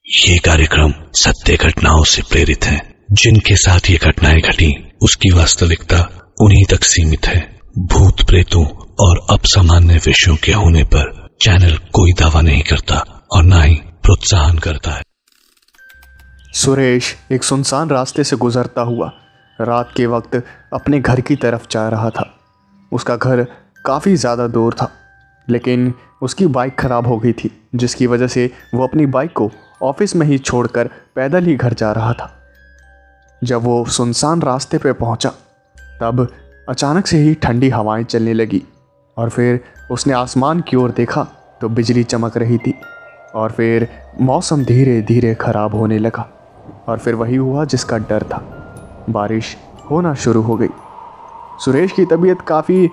ये कार्यक्रम सत्य घटनाओं से प्रेरित है। जिनके साथ ये घटनाएं घटी उसकी वास्तविकता उन्हीं तक सीमित है। भूत प्रेतों और असामान्य विषयों के होने पर चैनल कोई दावा नहीं करता और न ही प्रोत्साहन करता है। सुरेश एक सुनसान रास्ते से गुजरता हुआ रात के वक्त अपने घर की तरफ जा रहा था। उसका घर काफ़ी ज़्यादा दूर था, लेकिन उसकी बाइक ख़राब हो गई थी, जिसकी वजह से वो अपनी बाइक को ऑफिस में ही छोड़कर पैदल ही घर जा रहा था। जब वो सुनसान रास्ते पे पहुंचा, तब अचानक से ही ठंडी हवाएं चलने लगी और फिर उसने आसमान की ओर देखा तो बिजली चमक रही थी और फिर मौसम धीरे धीरे ख़राब होने लगा और फिर वही हुआ जिसका डर था। बारिश होना शुरू हो गई। सुरेश की तबीयत काफ़ी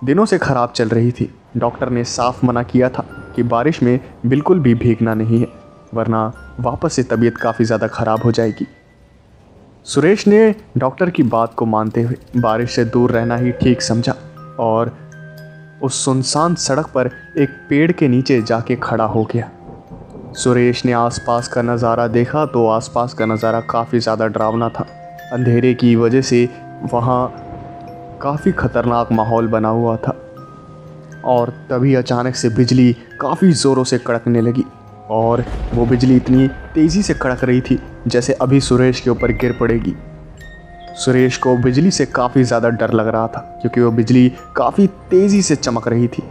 दिनों से ख़राब चल रही थी। डॉक्टर ने साफ मना किया था कि बारिश में बिल्कुल भी भीगना नहीं है, वरना वापस से तबीयत काफ़ी ज़्यादा ख़राब हो जाएगी। सुरेश ने डॉक्टर की बात को मानते हुए बारिश से दूर रहना ही ठीक समझा और उस सुनसान सड़क पर एक पेड़ के नीचे जाके खड़ा हो गया। सुरेश ने आसपास का नज़ारा देखा तो आसपास का नज़ारा काफ़ी ज़्यादा डरावना था। अंधेरे की वजह से वहाँ काफ़ी ख़तरनाक माहौल बना हुआ था और तभी अचानक से बिजली काफ़ी ज़ोरों से कड़कने लगी और वो बिजली इतनी तेज़ी से कड़क रही थी जैसे अभी सुरेश के ऊपर गिर पड़ेगी। सुरेश को बिजली से काफ़ी ज़्यादा डर लग रहा था क्योंकि वो बिजली काफ़ी तेज़ी से चमक रही थी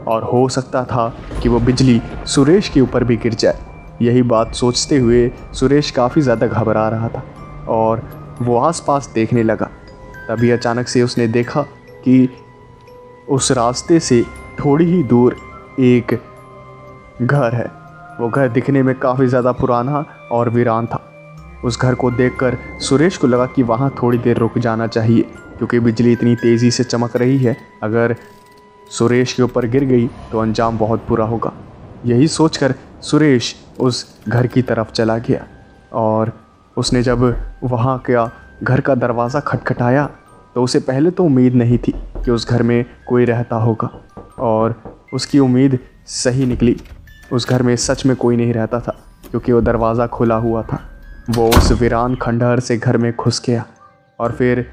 और हो सकता था कि वो बिजली सुरेश के ऊपर भी गिर जाए। यही बात सोचते हुए सुरेश काफ़ी ज़्यादा घबरा रहा था और वो आसपास देखने लगा। तभी अचानक से उसने देखा कि उस रास्ते से थोड़ी ही दूर एक घर है। वो घर दिखने में काफ़ी ज़्यादा पुराना और वीरान था। उस घर को देखकर सुरेश को लगा कि वहाँ थोड़ी देर रुक जाना चाहिए क्योंकि बिजली इतनी तेज़ी से चमक रही है, अगर सुरेश के ऊपर गिर गई तो अंजाम बहुत बुरा होगा। यही सोचकर सुरेश उस घर की तरफ चला गया और उसने जब वहाँ का घर का दरवाज़ा खटखटाया तो उसे पहले तो उम्मीद नहीं थी कि उस घर में कोई रहता होगा और उसकी उम्मीद सही निकली। उस घर में सच में कोई नहीं रहता था क्योंकि वो दरवाज़ा खुला हुआ था। वो उस वीरान खंडहर से घर में घुस गया और फिर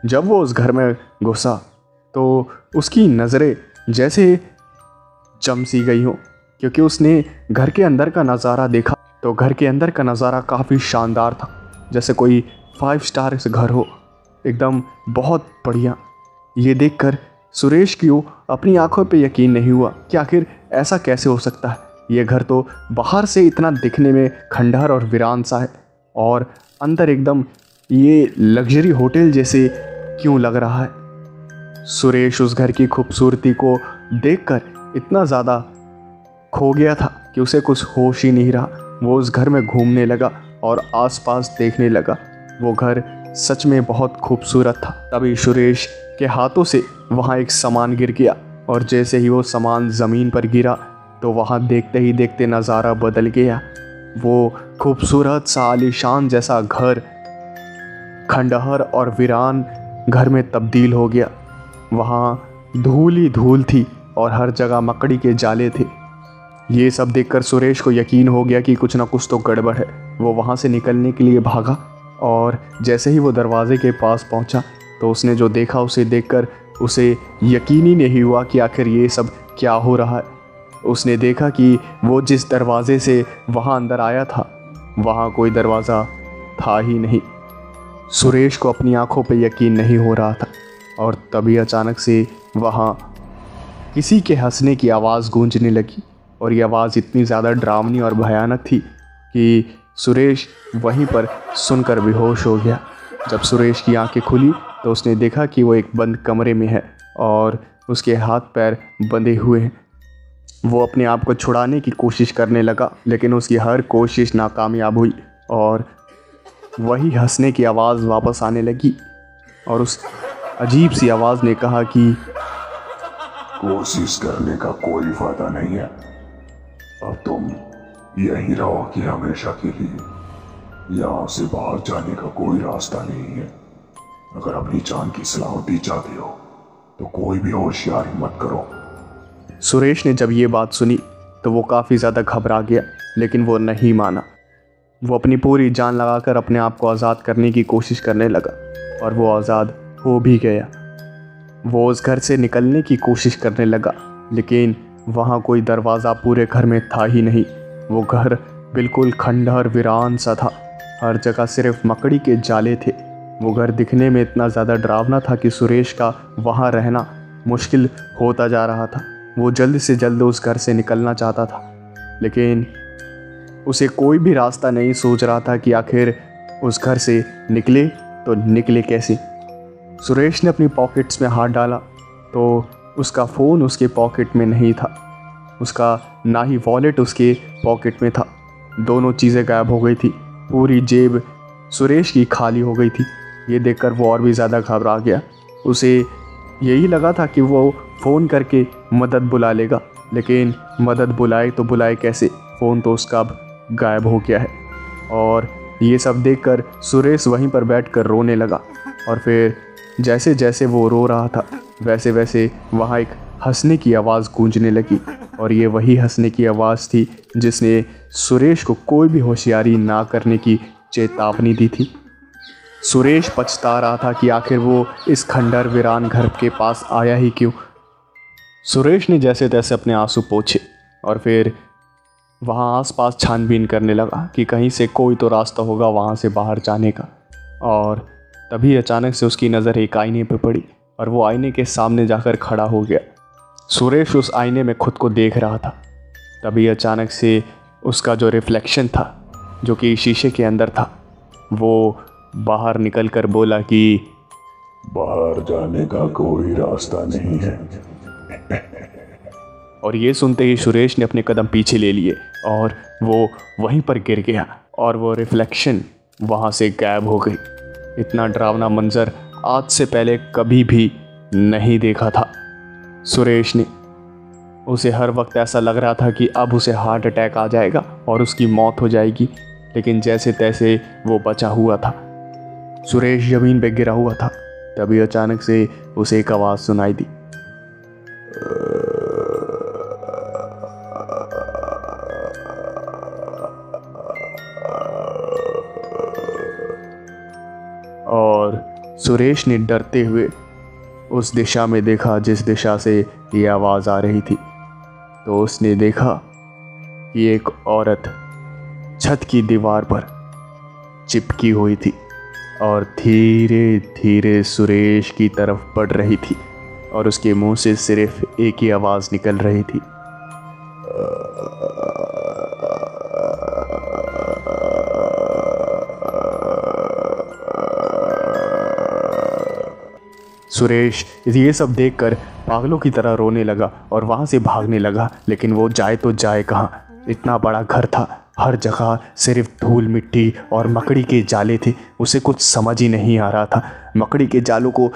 जब वो उस घर में घुसा तो उसकी नज़रें जैसे जम सी गई हों क्योंकि उसने घर के अंदर का नज़ारा देखा तो घर के अंदर का नज़ारा काफ़ी शानदार था, जैसे कोई 5 स्टार घर हो, एकदम बहुत बढ़िया। ये देखकर सुरेश को अपनी आंखों पे यकीन नहीं हुआ कि आखिर ऐसा कैसे हो सकता है। ये घर तो बाहर से इतना दिखने में खंडहर और वीरान सा है और अंदर एकदम ये लग्जरी होटल जैसे क्यों लग रहा है। सुरेश उस घर की खूबसूरती को देखकर इतना ज़्यादा खो गया था कि उसे कुछ होश ही नहीं रहा। वो उस घर में घूमने लगा और आसपास देखने लगा। वो घर सच में बहुत खूबसूरत था। तभी सुरेश के हाथों से वहाँ एक सामान गिर गया और जैसे ही वो सामान ज़मीन पर गिरा तो वहाँ देखते ही देखते नज़ारा बदल गया। वो खूबसूरत सा आलीशान जैसा घर खंडहर और वीरान घर में तब्दील हो गया। वहाँ धूल ही धूल थी और हर जगह मकड़ी के जाले थे। ये सब देखकर सुरेश को यकीन हो गया कि कुछ ना कुछ तो गड़बड़ है। वो वहाँ से निकलने के लिए भागा और जैसे ही वो दरवाजे के पास पहुँचा तो उसने जो देखा उसे देखकर उसे यकीन ही नहीं हुआ कि आखिर ये सब क्या हो रहा है। उसने देखा कि वो जिस दरवाजे से वहाँ अंदर आया था वहाँ कोई दरवाज़ा था ही नहीं। सुरेश को अपनी आंखों पे यकीन नहीं हो रहा था और तभी अचानक से वहाँ किसी के हंसने की आवाज़ गूंजने लगी और ये आवाज़ इतनी ज़्यादा डरावनी और भयानक थी कि सुरेश वहीं पर सुनकर बेहोश हो गया। जब सुरेश की आंखें खुली तो उसने देखा कि वो एक बंद कमरे में है और उसके हाथ पैर बंधे हुए हैं। वो अपने आप को छुड़ाने की कोशिश करने लगा, लेकिन उसकी हर कोशिश नाकामयाब हुई और वही हंसने की आवाज़ वापस आने लगी और उस अजीब सी आवाज़ ने कहा कि कोशिश करने का कोई फायदा नहीं है, अब तुम यहीं रहोगे हमेशा के लिए। यहाँ से बाहर जाने का कोई रास्ता नहीं है। अगर अपनी जान की सलामती चाहते हो तो कोई भी होशियारी मत करो। सुरेश ने जब ये बात सुनी तो वो काफ़ी ज़्यादा घबरा गया लेकिन वो नहीं माना। वो अपनी पूरी जान लगाकर अपने आप को आज़ाद करने की कोशिश करने लगा और वो आज़ाद हो भी गया। वो उस घर से निकलने की कोशिश करने लगा, लेकिन वहाँ कोई दरवाज़ा पूरे घर में था ही नहीं। वो घर बिल्कुल खंडहर वीरान सा था, हर जगह सिर्फ मकड़ी के जाले थे। वो घर दिखने में इतना ज़्यादा डरावना था कि सुरेश का वहाँ रहना मुश्किल होता जा रहा था। वो जल्द से जल्द उस घर से निकलना चाहता था, लेकिन उसे कोई भी रास्ता नहीं सूझ रहा था कि आखिर उस घर से निकले तो निकले कैसे। सुरेश ने अपनी पॉकेट्स में हाथ डाला तो उसका फ़ोन उसके पॉकेट में नहीं था, उसका ना ही वॉलेट उसके पॉकेट में था। दोनों चीज़ें गायब हो गई थी। पूरी जेब सुरेश की खाली हो गई थी। ये देखकर वो और भी ज़्यादा घबरा गया। उसे यही लगा था कि वो फ़ोन करके मदद बुला लेगा, लेकिन मदद बुलाए तो बुलाए कैसे, फ़ोन तो उसका अब गायब हो गया है। और ये सब देखकर सुरेश वहीं पर बैठकर रोने लगा। और फिर जैसे जैसे वो रो रहा था वैसे वैसे वहाँ एक हंसने की आवाज़ गूंजने लगी, और ये वही हंसने की आवाज़ थी जिसने सुरेश को कोई भी होशियारी ना करने की चेतावनी दी थी। सुरेश पछता रहा था कि आखिर वो इस खंडर वीरान घर के पास आया ही क्यों। सुरेश ने जैसे तैसे अपने आंसू पोंछे और फिर वहाँ आसपास छानबीन करने लगा कि कहीं से कोई तो रास्ता होगा वहाँ से बाहर जाने का। और तभी अचानक से उसकी नज़र एक आईने पर पड़ी और वो आईने के सामने जाकर खड़ा हो गया। सुरेश उस आईने में खुद को देख रहा था। तभी अचानक से उसका जो रिफ्लेक्शन था, जो कि शीशे के अंदर था, वो बाहर निकल कर बोला कि बाहर जाने का कोई रास्ता नहीं है। और ये सुनते ही सुरेश ने अपने कदम पीछे ले लिए और वो वहीं पर गिर गया और वो रिफ्लेक्शन वहाँ से गायब हो गई। इतना डरावना मंजर आज से पहले कभी भी नहीं देखा था सुरेश ने। उसे हर वक्त ऐसा लग रहा था कि अब उसे हार्ट अटैक आ जाएगा और उसकी मौत हो जाएगी, लेकिन जैसे तैसे वो बचा हुआ था। सुरेश ज़मीन पे गिरा हुआ था। तभी अचानक से उसे एक आवाज़ सुनाई दी। और सुरेश ने डरते हुए उस दिशा में देखा जिस दिशा से ये आवाज़ आ रही थी। तो उसने देखा कि एक औरत छत की दीवार पर चिपकी हुई थी और धीरे धीरे सुरेश की तरफ बढ़ रही थी और उसके मुंह से सिर्फ एक ही आवाज़ निकल रही थी। सुरेश ये सब देखकर पागलों की तरह रोने लगा और वहाँ से भागने लगा, लेकिन वो जाए तो जाए कहाँ। इतना बड़ा घर था, हर जगह सिर्फ धूल मिट्टी और मकड़ी के जाले थे। उसे कुछ समझ ही नहीं आ रहा था। मकड़ी के जालों को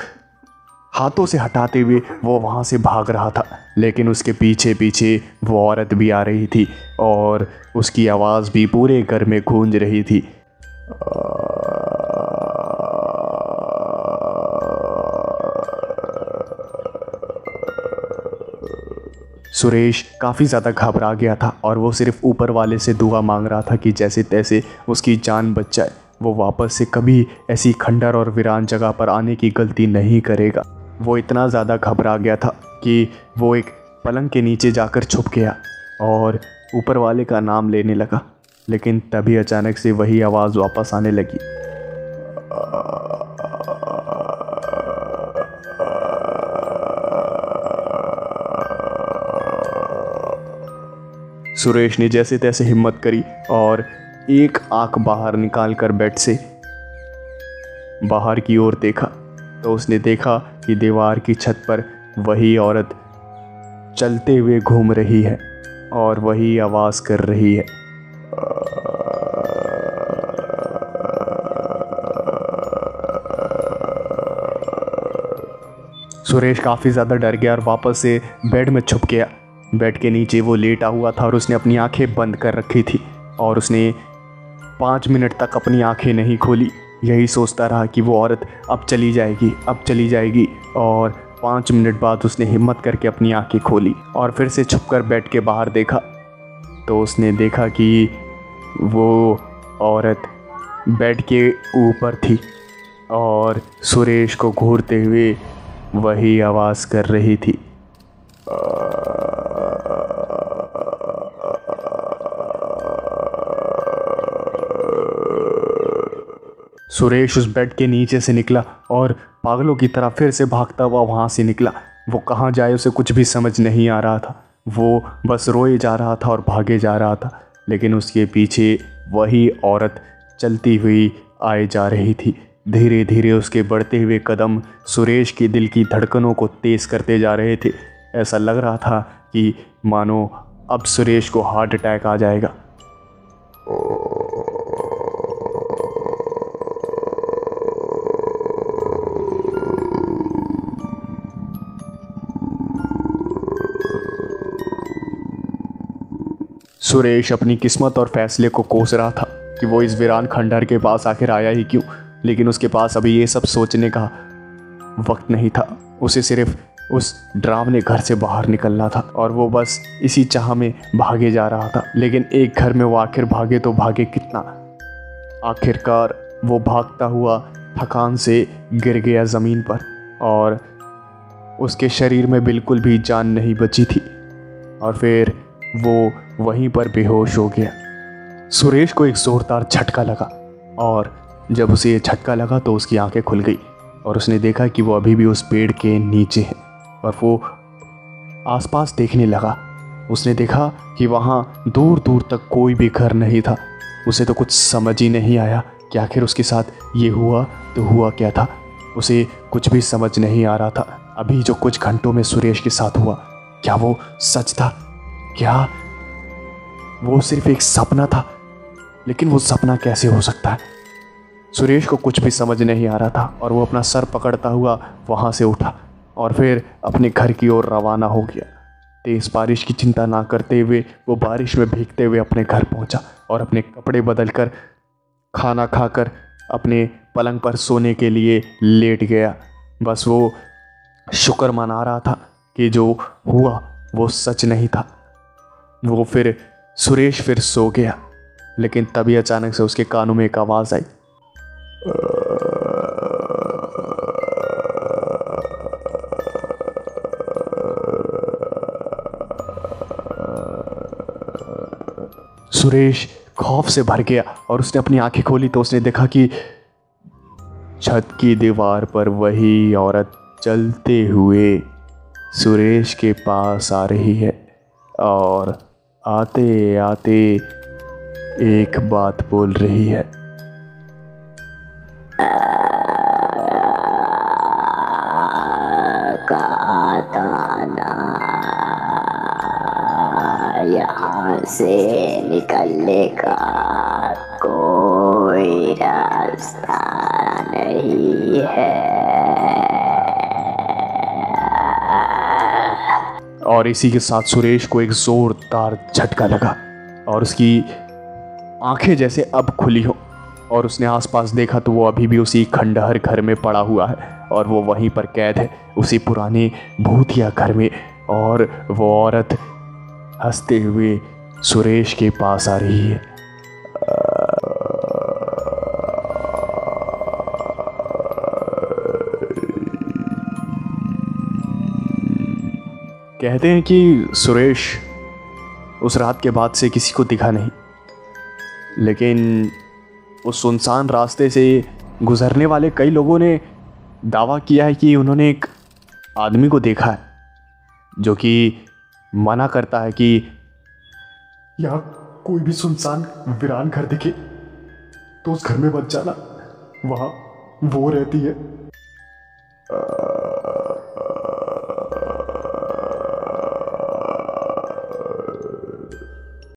हाथों से हटाते हुए वो वहाँ से भाग रहा था, लेकिन उसके पीछे पीछे वो औरत भी आ रही थी और उसकी आवाज़ भी पूरे घर में गूंज रही थी। सुरेश काफ़ी ज़्यादा घबरा गया था और वो सिर्फ ऊपर वाले से दुआ मांग रहा था कि जैसे तैसे उसकी जान बच जाए, वो वापस से कभी ऐसी खंडर और वीरान जगह पर आने की गलती नहीं करेगा। वो इतना ज़्यादा घबरा गया था कि वो एक पलंग के नीचे जाकर छुप गया और ऊपर वाले का नाम लेने लगा, लेकिन तभी अचानक से वही आवाज़ वापस आने लगी। सुरेश ने जैसे तैसे हिम्मत करी और एक आंख बाहर निकालकर बेड से बाहर की ओर देखा तो उसने देखा कि दीवार की छत पर वही औरत चलते हुए घूम रही है और वही आवाज़ कर रही है। सुरेश काफ़ी ज़्यादा डर गया और वापस से बेड में छुप गया। बेड के नीचे वो लेटा हुआ था और उसने अपनी आंखें बंद कर रखी थी और उसने 5 मिनट तक अपनी आंखें नहीं खोली। यही सोचता रहा कि वो औरत अब चली जाएगी, अब चली जाएगी। और 5 मिनट बाद उसने हिम्मत करके अपनी आंखें खोली और फिर से छुपकर बेड के बाहर देखा तो उसने देखा कि वो औरत बेड के ऊपर थी और सुरेश को घूरते हुए वही आवाज़ कर रही थी। सुरेश उस बेड के नीचे से निकला और पागलों की तरह फिर से भागता हुआ वहाँ से निकला। वो कहाँ जाए उसे कुछ भी समझ नहीं आ रहा था। वो बस रोए जा रहा था और भागे जा रहा था, लेकिन उसके पीछे वही औरत चलती हुई आए जा रही थी। धीरे धीरे उसके बढ़ते हुए कदम सुरेश के दिल की धड़कनों को तेज़ करते जा रहे थे। ऐसा लग रहा था कि मानो अब सुरेश को हार्ट अटैक आ जाएगा। सुरेश अपनी किस्मत और फैसले को कोस रहा था कि वो इस वीरान खंडहर के पास आखिर आया ही क्यों, लेकिन उसके पास अभी ये सब सोचने का वक्त नहीं था। उसे सिर्फ उस डरावने घर से बाहर निकलना था और वो बस इसी चाह में भागे जा रहा था। लेकिन एक घर में वो आखिर भागे तो भागे कितना। आखिरकार वो भागता हुआ थकान से गिर गया ज़मीन पर और उसके शरीर में बिल्कुल भी जान नहीं बची थी और फिर वो वहीं पर बेहोश हो गया। सुरेश को एक ज़ोरदार झटका लगा और जब उसे ये झटका लगा तो उसकी आंखें खुल गई और उसने देखा कि वो अभी भी उस पेड़ के नीचे है और वो आसपास देखने लगा। उसने देखा कि वहाँ दूर दूर तक कोई भी घर नहीं था। उसे तो कुछ समझ ही नहीं आया कि आखिर उसके साथ ये हुआ तो हुआ क्या था। उसे कुछ भी समझ नहीं आ रहा था। अभी जो कुछ घंटों में सुरेश के साथ हुआ, क्या वो सच था? क्या वो सिर्फ एक सपना था? लेकिन वो सपना कैसे हो सकता है? सुरेश को कुछ भी समझ नहीं आ रहा था और वो अपना सर पकड़ता हुआ वहाँ से उठा और फिर अपने घर की ओर रवाना हो गया। तेज़ बारिश की चिंता ना करते हुए वो बारिश में भीगते हुए अपने घर पहुँचा और अपने कपड़े बदलकर खाना खाकर अपने पलंग पर सोने के लिए लेट गया। बस वो शुक्र मना रहा था कि जो हुआ वो सच नहीं था। सुरेश फिर सो गया, लेकिन तभी अचानक से उसके कानों में एक आवाज़ आई। सुरेश खौफ से भर गया और उसने अपनी आंखें खोली तो उसने देखा कि छत की दीवार पर वही औरत चलते हुए सुरेश के पास आ रही है और आते आते एक बात बोल रही है। यहाँ से निकलने का कोई रास्ता नहीं है। और इसी के साथ सुरेश को एक जोरदार झटका लगा और उसकी आंखें जैसे अब खुली हो और उसने आसपास देखा तो वो अभी भी उसी खंडहर घर में पड़ा हुआ है और वो वहीं पर कैद है, उसी पुराने भूतिया घर में। और वो औरत हंसते हुए सुरेश के पास आ रही है। कहते हैं कि सुरेश उस रात के बाद से किसी को दिखा नहीं, लेकिन उस सुनसान रास्ते से गुजरने वाले कई लोगों ने दावा किया है कि उन्होंने एक आदमी को देखा है जो कि मना करता है कि यहाँ कोई भी सुनसान वीरान घर दिखे तो उस घर में मत जाना, वहाँ वो रहती है।